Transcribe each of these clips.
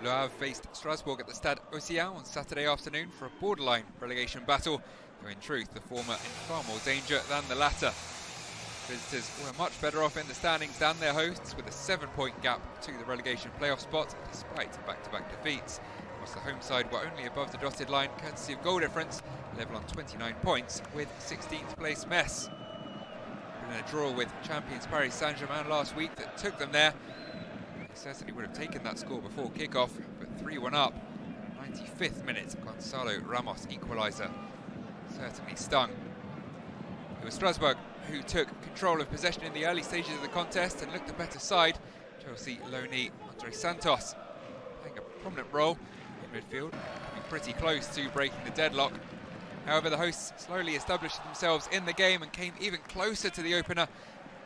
Le Havre faced Strasbourg at the Stade Océan on Saturday afternoon for a borderline relegation battle, though in truth the former in far more danger than the latter. Visitors were much better off in the standings than their hosts, with a 7-point gap to the relegation playoff spot despite back-to-back defeats, whilst the home side were only above the dotted line courtesy of goal difference, level on 29 points with 16th place Metz. In a draw with champions Paris Saint-Germain last week that took them there, they certainly would have taken that score before kick-off, but 3-1 up. 95th minute, Gonzalo Ramos' equaliser certainly stung. It was Strasbourg who took control of possession in the early stages of the contest and looked the better side. Chelsea loanee Andre Santos playing a prominent role in midfield, coming pretty close to breaking the deadlock. However, the hosts slowly established themselves in the game and came even closer to the opener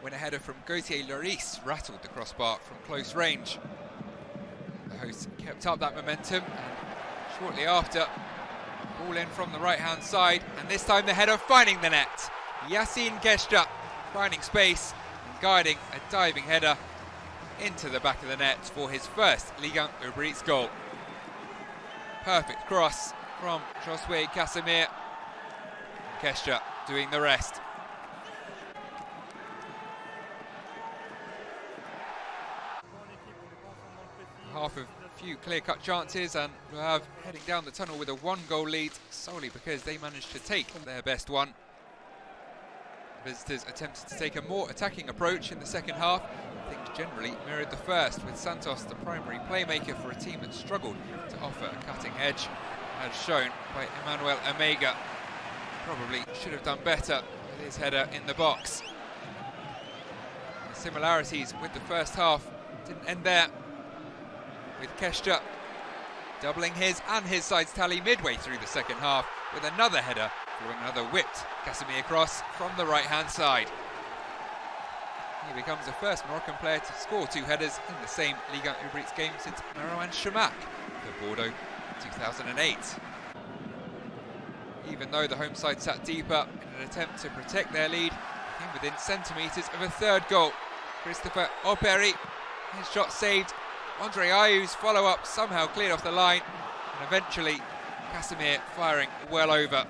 when a header from Gauthier Lloris rattled the crossbar from close range. The hosts kept up that momentum, and shortly after, ball in from the right-hand side, and this time the header finding the net. Yassine Keshta finding space and guiding a diving header into the back of the net for his first Ligue 1 Uber Eats goal. Perfect cross from Josue Casimir. Keshta doing the rest. Half of a few clear-cut chances, and Le Havre heading down the tunnel with a 1-goal lead solely because they managed to take their best one. Visitors attempted to take a more attacking approach in the second half. Things generally mirrored the first, with Santos the primary playmaker for a team that struggled to offer a cutting edge, as shown by Emmanuel Omega. Probably should have done better with his header in the box. The similarities with the first half didn't end there, with Keshta doubling his and his side's tally midway through the second half with another header following another whipped Casimir cross from the right-hand side. He becomes the first Moroccan player to score 2 headers in the same Ligue 1 Uber Eats game since Marouane Chamakh for Bordeaux in 2008. Even though the home side sat deeper in an attempt to protect their lead, came within centimetres of a third goal. Christopher Operi, his shot saved. Andre Ayew's follow-up somehow cleared off the line, and eventually Casimir firing well over.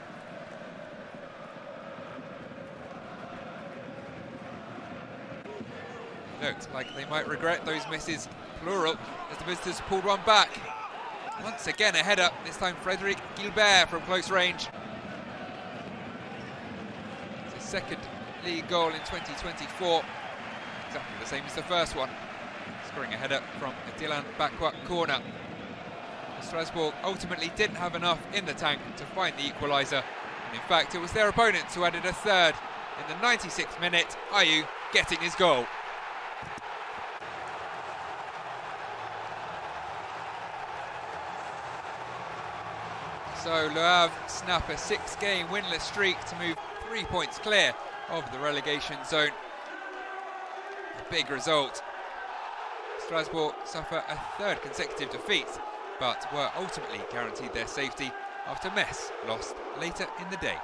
Looked like they might regret those misses, plural, as the visitors pulled one back. Once again a header, this time Frédéric Gilbert from close range. It's his second league goal in 2024, exactly the same as the first one. Scoring a header from a Dylan Bakwa corner. Strasbourg ultimately didn't have enough in the tank to find the equaliser, and in fact it was their opponents who added a third in the 96th minute, Ayew getting his goal. So Le Havre snap a 6-game winless streak to move 3 points clear of the relegation zone. A big result. Strasbourg suffer a 3rd consecutive defeat, but were ultimately guaranteed their safety after Metz lost later in the day.